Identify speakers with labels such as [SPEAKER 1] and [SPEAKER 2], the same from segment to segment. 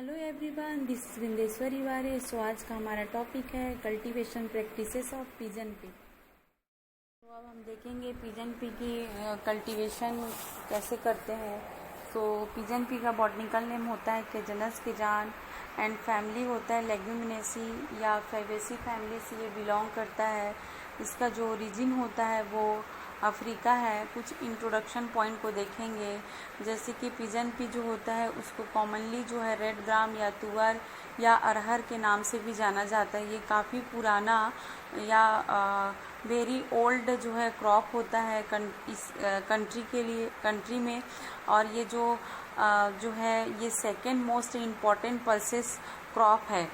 [SPEAKER 1] Hello everyone, this is Vindeshwari वारे। सो आज का हमारा टॉपिक है cultivation practices of pigeon P. तो अब हम देखेंगे पिजन पी की कल्टीवेशन कैसे करते हैं। तो पिजन पी का बॉटनिकल नेम होता है के जनस के जान एंड फैमिली होता है लेग्यूमिनेसी या फैबेसी फैमिली से ये बिलोंग करता है। इसका जो ओरिजिन होता है वो अफ्रीका है। कुछ इंट्रोडक्शन पॉइंट को देखेंगे, जैसे कि पिजन पी जो होता है उसको कॉमनली जो है रेड ग्राम या तुअर या अरहर के नाम से भी जाना जाता है। ये काफ़ी पुराना या वेरी ओल्ड जो है क्रॉप होता है इस कंट्री में। और ये जो है ये second most important pulses crop है।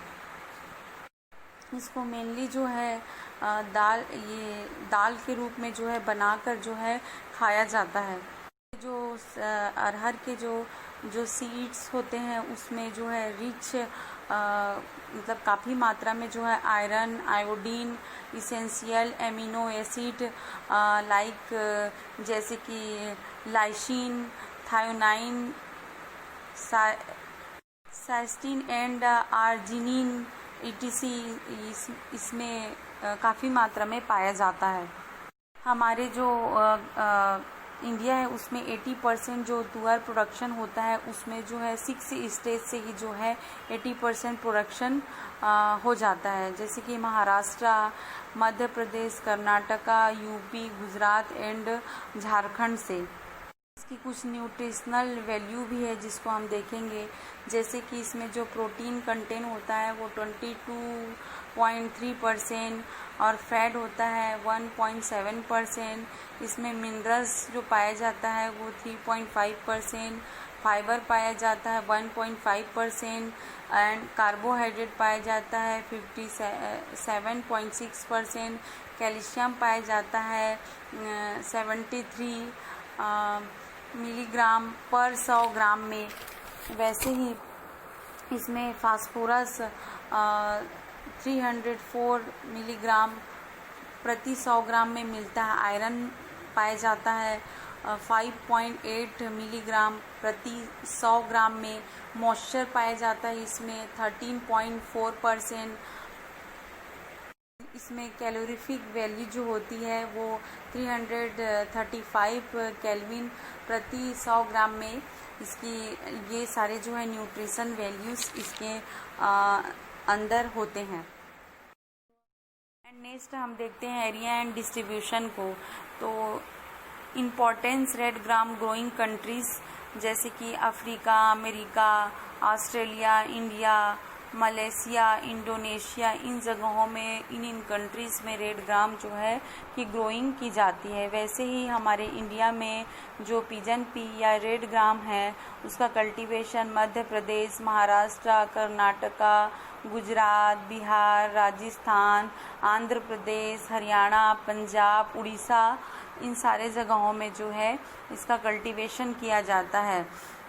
[SPEAKER 1] इसको मेनली जो है दाल के रूप में जो है बनाकर जो है खाया जाता है। जो अरहर के जो सीड्स होते हैं उसमें जो है रिच मतलब काफ़ी मात्रा में जो है iron, iodine, essential amino acid like जैसे कि लाइसिन, थायोनाइन, साइस्टीन एंड आर्जिनिन ETC इसमें काफ़ी मात्रा में पाया जाता है। हमारे जो इंडिया है उसमें 80% जो तुअर प्रोडक्शन होता है उसमें जो है 6 स्टेट से ही जो है 80% प्रोडक्शन हो जाता है, जैसे कि महाराष्ट्र, मध्य प्रदेश, कर्नाटका, यूपी, गुजरात एंड झारखंड से। इसकी कुछ न्यूट्रिशनल वैल्यू भी है जिसको हम देखेंगे, जैसे कि इसमें जो प्रोटीन कंटेंट होता है वो 22.3% और फैट होता है 1.7%। इसमें मिनरल्स जो पाया जाता है वो 3.5%, फाइबर पाया जाता है 1.5% एंड कार्बोहाइड्रेट पाया जाता है 57.6%। कैल्शियम पाया जाता है 73 मिलीग्राम पर 100 ग्राम में। वैसे ही इसमें फास्फोरस 304 मिलीग्राम प्रति 100 ग्राम में मिलता है। आयरन पाया जाता है 5.8 मिलीग्राम प्रति 100 ग्राम में। मॉइस्चर पाया जाता है इसमें 13.4%। इसमें कैलोरीफिक वैल्यू जो होती है वो 335 केल्विन प्रति 100 ग्राम में। इसकी ये सारे जो है न्यूट्रिशन वैल्यूज़ इसके अंदर होते हैं। एंड नेक्स्ट हम देखते हैं एरिया एंड डिस्ट्रीब्यूशन को। तो importance red gram growing countries जैसे कि Africa, America, Australia, India, Malaysia, Indonesia, इन जगहों में इन कंट्रीज़ में रेड ग्राम जो है कि ग्रोइंग की जाती है। वैसे ही हमारे इंडिया में जो पिजन पी या रेड ग्राम है उसका कल्टीवेशन मध्य प्रदेश, महाराष्ट्र, कर्नाटका, गुजरात, बिहार, राजस्थान, आंध्र प्रदेश, हरियाणा, पंजाब, उड़ीसा, इन सारे जगहों में जो है इसका कल्टीवेशन किया जाता है।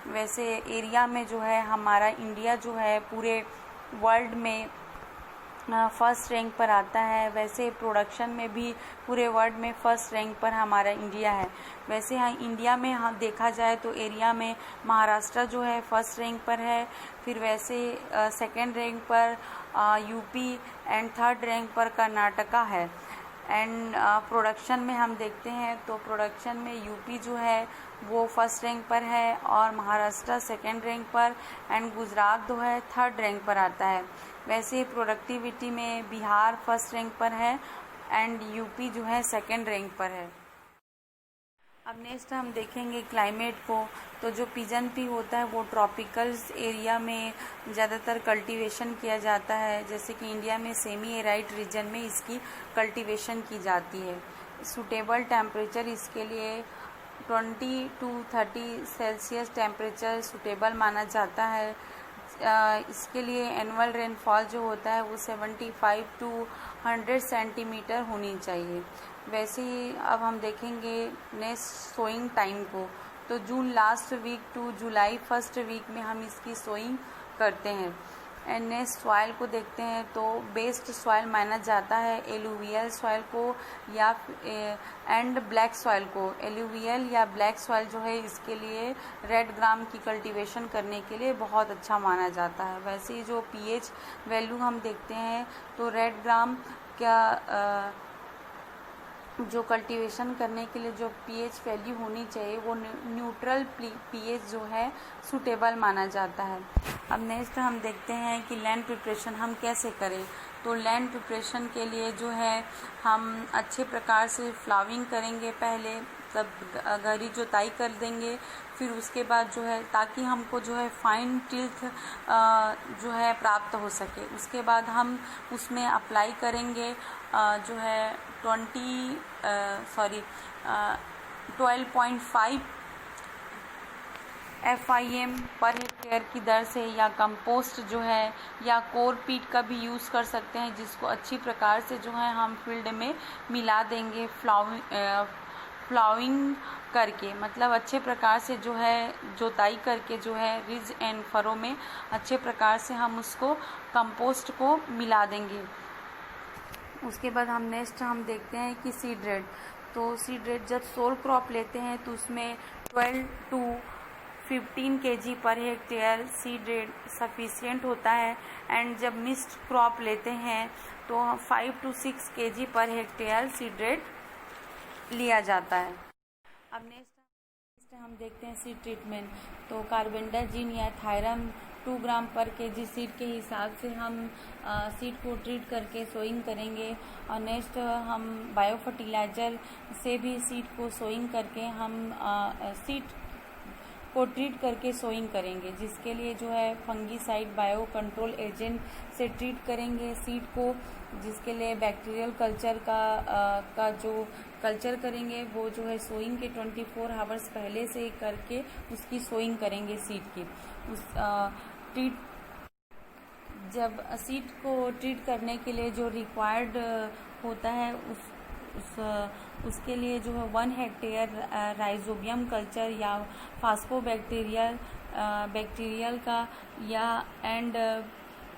[SPEAKER 1] वैसे एरिया में जो है हमारा इंडिया जो है पूरे वर्ल्ड में फर्स्ट रैंक पर आता है। वैसे प्रोडक्शन में भी पूरे वर्ल्ड में फर्स्ट रैंक पर हमारा इंडिया है। वैसे हाँ इंडिया में हाँ देखा जाए तो एरिया में महाराष्ट्र जो है फर्स्ट रैंक पर है। फिर वैसे सेकंड रैंक पर यूपी एंड थर्ड रैंक पर कर्नाटका है। एंड प्रोडक्शन में हम देखते हैं तो प्रोडक्शन में यूपी जो है वो फर्स्ट रैंक पर है और महाराष्ट्र सेकंड रैंक पर एंड गुजरात जो है थर्ड रैंक पर आता है। वैसे प्रोडक्टिविटी में बिहार फर्स्ट रैंक पर है एंड यूपी जो है सेकंड रैंक पर है। अब नेक्स्ट हम देखेंगे क्लाइमेट को। तो जो पिजन पी होता है वो ट्रॉपिकल एरिया में ज़्यादातर कल्टीवेशन किया जाता है, जैसे कि इंडिया में सेमी एराइड रीजन में इसकी कल्टीवेशन की जाती है। सूटेबल टेम्परेचर इसके लिए 20 to 30 सेल्सियस टेम्परेचर सूटेबल माना जाता है। इसके लिए एनुअल रेनफॉल जो होता है वो 75 to 100 सेंटीमीटर होनी चाहिए। वैसे ही अब हम देखेंगे नेक्स्ट सोइंग टाइम को। तो June last week to July first week में हम इसकी सोइंग करते हैं। एंड नेक्स्ट सॉइल को देखते हैं तो बेस्ड सॉइल माना जाता है एलुवियल सॉइल को या एंड ब्लैक सॉइल को। एलुवियल या ब्लैक सॉइल जो है इसके लिए रेड ग्राम की कल्टीवेशन करने के लिए बहुत अच्छा माना जाता है। वैसे ही जो पीएच वैल्यू हम देखते हैं तो रेड ग्राम का जो कल्टीवेशन करने के लिए जो पीएच वैल्यू होनी चाहिए वो न्यूट्रल पीएच जो है सूटेबल माना जाता है। अब नेक्स्ट हम देखते हैं कि लैंड प्रिपरेशन हम कैसे करें। तो लैंड प्रिपरेशन के लिए जो है हम अच्छे प्रकार से फ्लावरिंग करेंगे, पहले तब गहरी जुताई कर देंगे, फिर उसके बाद जो है ताकि हमको जो है फाइन टिल्थ जो है प्राप्त हो सके। उसके बाद हम उसमें अप्लाई करेंगे जो है 12.5 FIM पर हेक्टेयर की दर से, या कंपोस्ट जो है या कोर पीट का भी यूज़ कर सकते हैं, जिसको अच्छी प्रकार से जो है हम फील्ड में मिला देंगे फ्लावरिंग करके, मतलब अच्छे प्रकार से जो है जोताई करके जो है रिज एंड फरो में अच्छे प्रकार से हम उसको कंपोस्ट को मिला देंगे। उसके बाद हम नेक्स्ट हम देखते हैं कि सीड रेट। तो सीड रेट जब सोल क्रॉप लेते हैं तो उसमें 12 to 15 kg per hectare seed rate sufficient होता है। एंड जब मिक्स्ड क्रॉप लेते हैं तो 5 to 6 kg per hectare seed rate लिया जाता है। अब नेक्स्ट हम देखते हैं सीड ट्रीटमेंट। तो कार्बेंडाजिम या थायरम 2 ग्राम पर केजी सीड के हिसाब से हम सीड को ट्रीट करके सोइंग करेंगे। और नेक्स्ट हम बायो फर्टिलाइज़र से भी सीड को सोइंग करके हम सीड को ट्रीट करके सोइंग करेंगे, जिसके लिए जो है फंगीसाइड बायो कंट्रोल एजेंट से ट्रीट करेंगे सीड को, जिसके लिए बैक्टीरियल कल्चर का जो कल्चर करेंगे वो जो है सोइंग के 24 आवर्स पहले से करके उसकी सोइंग करेंगे सीड की। जब सीड को ट्रीट करने के लिए जो रिक्वायर्ड होता है उसके लिए जो है 1 हेक्टेयर राइजोबियम कल्चर या बैक्टीरियल का या एंड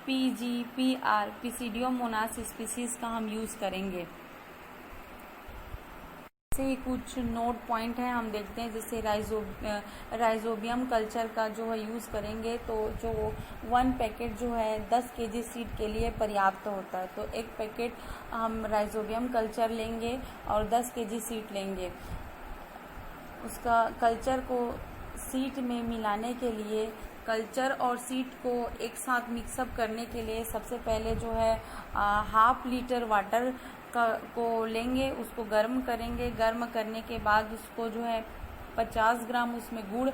[SPEAKER 1] PGPR पिसीडियोमोनास स्पीसीज का हम यूज़ करेंगे। से ही कुछ नोट पॉइंट है हम देखते हैं, जैसे राइजोबियम कल्चर का जो है यूज़ करेंगे तो जो 1 पैकेट जो है 10 kg सीड के लिए पर्याप्त होता है। तो 1 पैकेट हम राइजोबियम कल्चर लेंगे और 10 kg सीड लेंगे। उसका कल्चर को सीड में मिलाने के लिए, कल्चर और सीड को एक साथ मिक्सअप करने के लिए सबसे पहले जो है 1/2 लीटर वाटर को लेंगे, उसको गर्म करेंगे। गर्म करने के बाद उसको जो है 50 ग्राम उसमें गुड़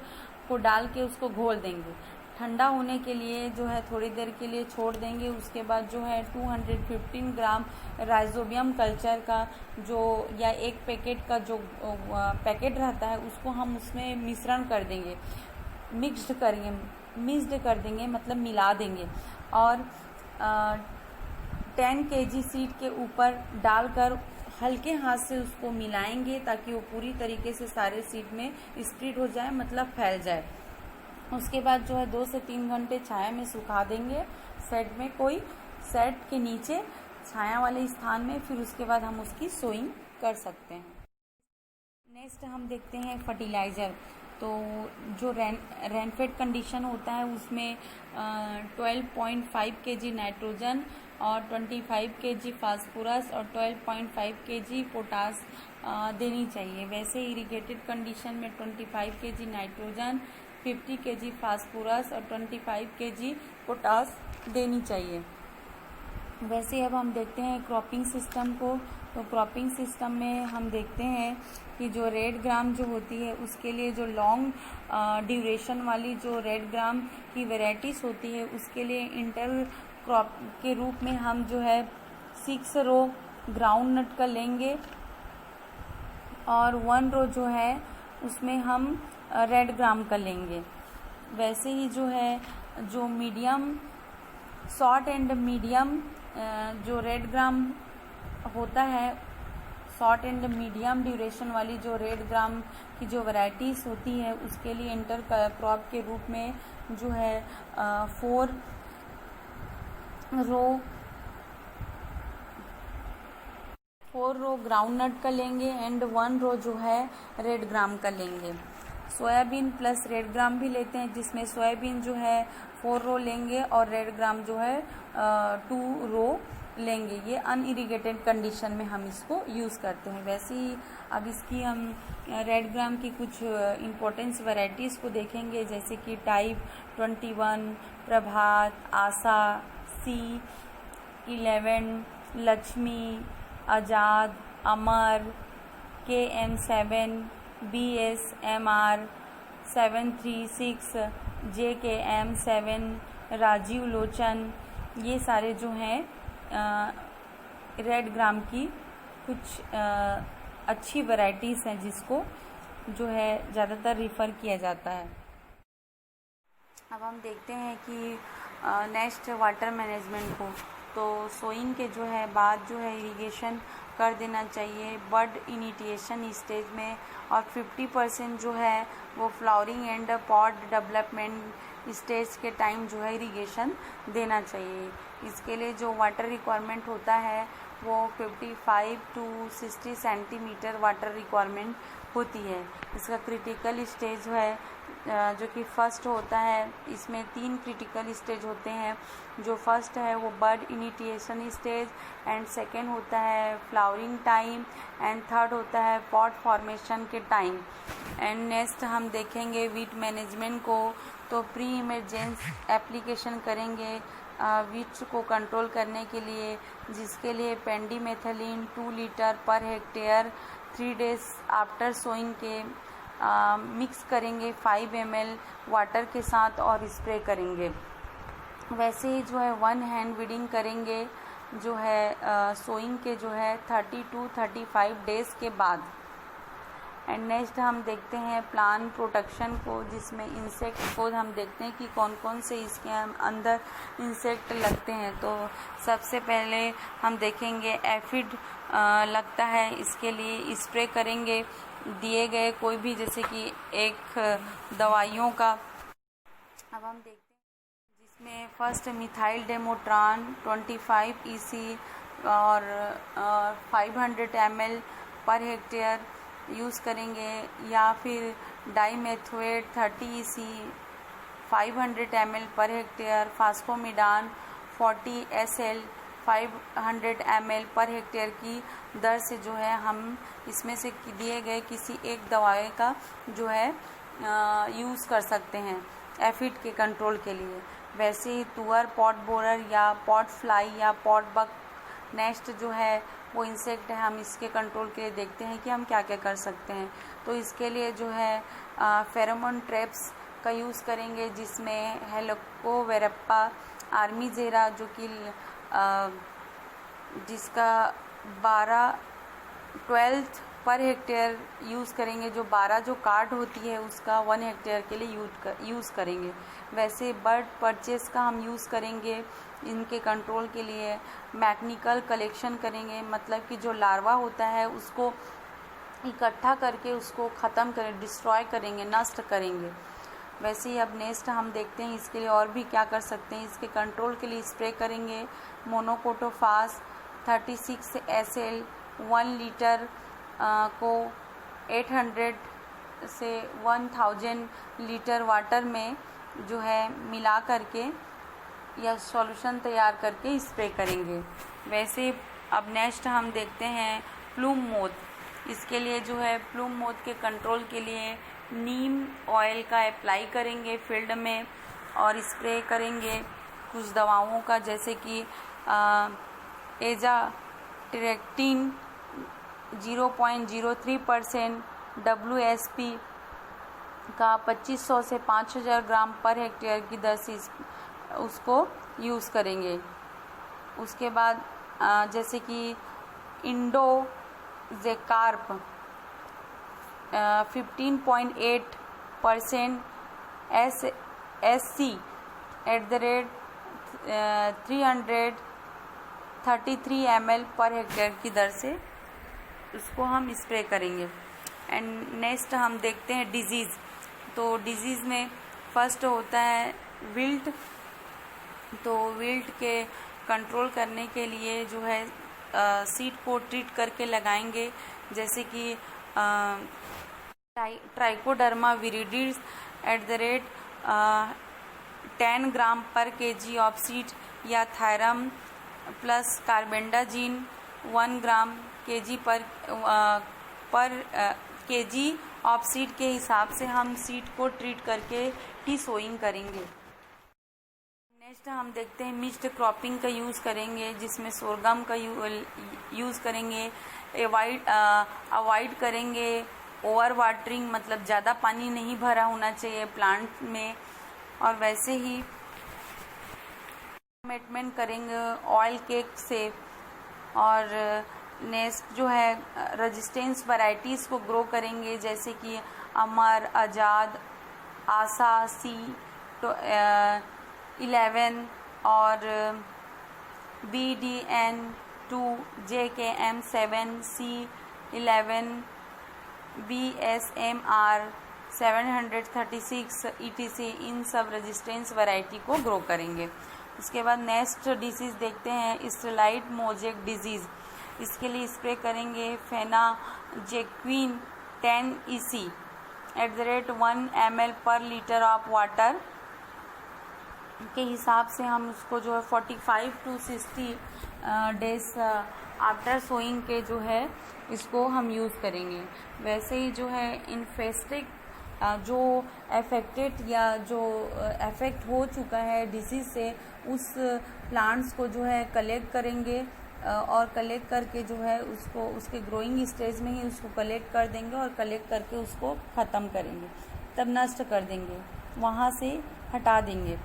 [SPEAKER 1] को डाल के उसको घोल देंगे। ठंडा होने के लिए जो है थोड़ी देर के लिए छोड़ देंगे। उसके बाद जो है 215 ग्राम राइजोबियम कल्चर का जो या 1 पैकेट का जो पैकेट रहता है उसको हम उसमें मिश्रण कर देंगे, मिक्स्ड कर देंगे मतलब मिला देंगे। और 10 kg सीड के ऊपर डालकर हल्के हाथ से उसको मिलाएंगे ताकि वो पूरी तरीके से सारे सीड में स्प्रेड हो जाए, मतलब फैल जाए। उसके बाद जो है 2 से 3 घंटे छाया में सुखा देंगे, शेड में, कोई शेड के नीचे छाया वाले स्थान में। फिर उसके बाद हम उसकी सोइंग कर सकते हैं। नेक्स्ट हम देखते हैं फर्टिलाइज़र। तो जो रेनफेड कंडीशन होता है उसमें 12.5 kg नाइट्रोजन और 25 kg फास्फोरस और 12.5 kg पोटास देनी चाहिए। वैसे इरिगेटेड कंडीशन में 25 kg नाइट्रोजन, 50 kg फास्फोरस और 25 kg पोटास देनी चाहिए। वैसे अब हम देखते हैं क्रॉपिंग सिस्टम को। तो क्रॉपिंग सिस्टम में हम देखते हैं कि जो रेड ग्राम जो होती है उसके लिए जो लॉन्ग ड्यूरेशन वाली जो रेड ग्राम की वेराइटीज़ होती है उसके लिए इंटर क्रॉप के रूप में हम जो है 6 रो ग्राउंड नट का लेंगे और 1 रो जो है उसमें हम रेड ग्राम का लेंगे। वैसे ही जो है जो मीडियम शॉर्ट एंड मीडियम जो रेड ग्राम होता है, शॉर्ट एंड मीडियम ड्यूरेशन वाली जो रेड ग्राम की जो वैराइटीज़ होती है उसके लिए इंटर क्रॉप के रूप में जो है रो 4 रो ग्राउंड नट का लेंगे एंड 1 रो जो है रेड ग्राम का लेंगे। सोयाबीन प्लस रेड ग्राम भी लेते हैं, जिसमें सोयाबीन जो है 4 रो लेंगे और रेड ग्राम जो है 2 रो लेंगे। ये अनइरिगेटेड कंडीशन में हम इसको यूज़ करते हैं। वैसे ही अब इसकी हम रेड ग्राम की कुछ इम्पोर्टेंस वैरायटीज़ को देखेंगे, जैसे कि टाइप 21, प्रभात, आशा, C11, लक्ष्मी, आज़ाद, अमर, KM7, BSMR 736, JKM7, Rajiv Lochan, ये सारे जो हैं रेड ग्राम की कुछ अच्छी वैरायटीज़ हैं जिसको जो है ज़्यादातर रिफ़र किया जाता है। अब हम देखते हैं कि नेक्स्ट वाटर मैनेजमेंट को, तो सोइंग के जो है बाद जो है इरिगेशन कर देना चाहिए बड इनिटिएशन स्टेज में, और 50% जो है वो flowering and pod development stage के टाइम जो है इरिगेशन देना चाहिए। इसके लिए जो वाटर रिक्वायरमेंट होता है वो 55 to 60 सेंटीमीटर वाटर रिक्वायरमेंट होती है। इसका क्रिटिकल स्टेज है जो कि फर्स्ट होता है, इसमें 3 क्रिटिकल स्टेज होते हैं। जो फर्स्ट है वो बड इनिटिएशन स्टेज, एंड सेकेंड होता है फ्लावरिंग टाइम, एंड थर्ड होता है पॉट फॉर्मेशन के टाइम। एंड नेक्स्ट हम देखेंगे वीट मैनेजमेंट को, तो प्री इमरजेंस एप्लीकेशन करेंगे वीट को कंट्रोल करने के लिए, जिसके लिए पेंडीमेथलिन 2 litre per hectare 3 days after sowing के मिक्स करेंगे 5 ml वाटर के साथ और स्प्रे करेंगे। वैसे ही जो है 1 हैंड वीडिंग करेंगे जो है सोइंग के जो है 30 to 35 days के बाद। एंड नेक्स्ट हम देखते हैं प्लांट प्रोटेक्शन को, जिसमें इंसेक्ट को हम देखते हैं कि कौन कौन से इसके अंदर इंसेक्ट लगते हैं। तो सबसे पहले हम देखेंगे एफिड लगता है, इसके लिए स्प्रे करेंगे दिए गए कोई भी, जैसे कि एक दवाइयों का। अब हम देखते हैं जिसमें फर्स्ट मिथाइल डेमोट्रान 25 EC और 500 ml पर हेक्टेयर यूज़ करेंगे, या फिर dimethoate 30 EC 500 ml per hectare, फास्फोमिडान 40 SL 500 ml per hectare की दर से जो है हम इसमें से दिए गए किसी एक दवाई का जो है यूज़ कर सकते हैं एफिड के कंट्रोल के लिए। वैसे ही तुअर, पॉट बोरर या पॉट फ्लाई या पॉट बग नेक्स्ट जो है वो इंसेक्ट है, हम इसके कंट्रोल के लिए देखते हैं कि हम क्या क्या कर सकते हैं। तो इसके लिए जो है फेरोमोन ट्रैप्स का यूज़ करेंगे, जिसमें हेलिकोवेरेप्पा आर्मीजेरा जो कि जिसका 12 पर हेक्टेयर यूज़ करेंगे। जो 12 जो कार्ड होती है उसका 1 हेक्टेयर के लिए यूज़ करेंगे। वैसे बर्ड परचेस का हम यूज़ करेंगे इनके कंट्रोल के लिए। मैकेनिकल कलेक्शन करेंगे, मतलब कि जो लार्वा होता है उसको इकट्ठा करके उसको ख़त्म करें, डिस्ट्रॉय करेंगे, नष्ट करेंगे। वैसे ही अब नेक्स्ट हम देखते हैं इसके लिए और भी क्या कर सकते हैं। इसके कंट्रोल के लिए स्प्रे करेंगे मोनोकोटोफास 36 SL 1 लीटर को 800 से 1000 लीटर वाटर में जो है मिला करके या सॉल्यूशन तैयार करके स्प्रे करेंगे। वैसे अब नेक्स्ट हम देखते हैं प्लूम मोथ। इसके लिए जो है प्लूम मोथ के कंट्रोल के लिए नीम ऑयल का अप्लाई करेंगे फील्ड में और स्प्रे करेंगे कुछ दवाओं का, जैसे कि एजाटिरेक्टिन 0.03% WSP का 2500 से 5000 ग्राम पर हेक्टेयर की दर से उसको यूज़ करेंगे। उसके बाद जैसे कि इंडोजेकार्प 15.8% SC @333 ml पर हेक्टेयर की दर से उसको हम स्प्रे करेंगे। एंड नेक्स्ट हम देखते हैं डिजीज़। तो डिजीज़ में फर्स्ट होता है विल्ट। तो विल्ट के कंट्रोल करने के लिए जो है सीड को ट्रीट करके लगाएंगे, जैसे कि ट्राइकोडर्मा विरिडिस @ 10 ग्राम पर केजी ऑफ सीड, या थायरम प्लस कार्बेंडाजिन 1 ग्राम केजी पर केजी ऑफ सीड के हिसाब से हम सीड को ट्रीट करके ही सोइंग करेंगे। नेक्स्ट हम देखते हैं मिक्स्ड क्रॉपिंग का यूज़ करेंगे, जिसमें सोरगम का यूज़ करेंगे। अवॉइड करेंगे ओवर वाटरिंग, मतलब ज़्यादा पानी नहीं भरा होना चाहिए प्लांट में। और वैसे ही ट्रीटमेंट करेंगे ऑयल केक से। और नेक्स्ट जो है रेजिस्टेंस वैरायटीज़ को ग्रो करेंगे, जैसे कि अमर, आज़ाद, आशा सी 11 और BDN2, JKM 7, C11, BSMR 736 ETC, इन सब रेजिस्टेंस वैरायटी को ग्रो करेंगे। उसके बाद नेक्स्ट डिसीज़ देखते हैं स्टेरलाइट मोजेक डिजीज़। इसके लिए स्प्रे करेंगे फेनाजेक्विन 10 EC @ 1 ml पर लीटर ऑफ वाटर के हिसाब से हम उसको जो है 45 to 60 डेज आफ्टर सोइंग के जो है इसको हम यूज़ करेंगे। वैसे ही जो है इन्फेस्टिक जो अफेक्टेड या जो अफेक्ट हो चुका है डिसीज़ से, उस प्लांट्स को जो है कलेक्ट करेंगे और कलेक्ट करके जो है उसको उसके ग्रोइंग स्टेज में ही उसको कलेक्ट कर देंगे और कलेक्ट करके उसको ख़त्म करेंगे, तब नष्ट कर देंगे, वहाँ से हटा देंगे।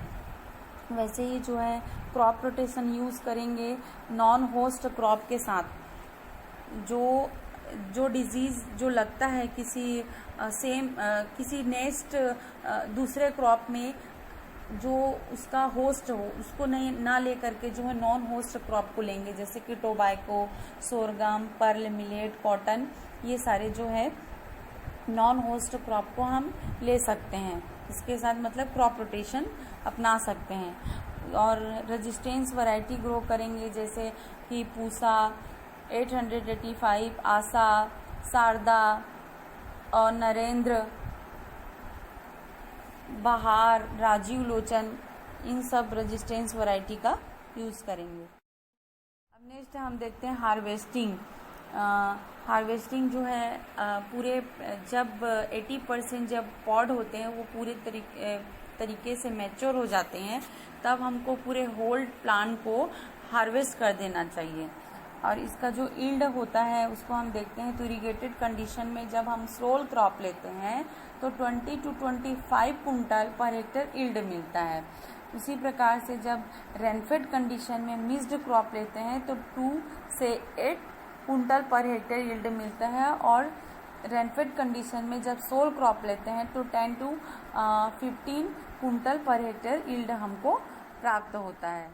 [SPEAKER 1] वैसे ही जो है क्रॉप रोटेशन यूज़ करेंगे नॉन होस्ट क्रॉप के साथ। जो डिजीज़ जो लगता है किसी नेक्स्ट दूसरे क्रॉप में जो उसका होस्ट हो, उसको नहीं ना ले करके जो है नॉन होस्ट क्रॉप को लेंगे, जैसे कि tobacco, sorghum, pearl millet, cotton, ये सारे जो है नॉन होस्ट क्रॉप को हम ले सकते हैं। इसके साथ मतलब क्रॉप रोटेशन अपना सकते हैं। और रेजिस्टेंस वैरायटी ग्रो करेंगे, जैसे कि पूसा 885, आशा, शारदा और नरेंद्र, बहार, राजीव लोचन, इन सब रेजिस्टेंस वैरायटी का यूज़ करेंगे। अब नेक्स्ट हम देखते हैं हार्वेस्टिंग। हार्वेस्टिंग जो है पूरे जब 80% जब पॉड होते हैं वो पूरे तरीके से मैच्योर हो जाते हैं, तब हमको पूरे होल्ड प्लांट को हार्वेस्ट कर देना चाहिए। और इसका जो ईल्ड होता है उसको हम देखते हैं तो इरिगेटेड कंडीशन में जब हम सोल क्रॉप लेते हैं तो 20 to 25 quintal per hectare yield मिलता है। उसी प्रकार से जब रेनफेड कंडीशन में मिक्स्ड क्रॉप लेते हैं तो 2 से 8 कुंटल पर हेक्टर ईल्ड मिलता है। और रेनफेड कंडीशन में जब सोल क्रॉप लेते हैं तो 10 to 15 quintal per hectare yield हमको प्राप्त होता है।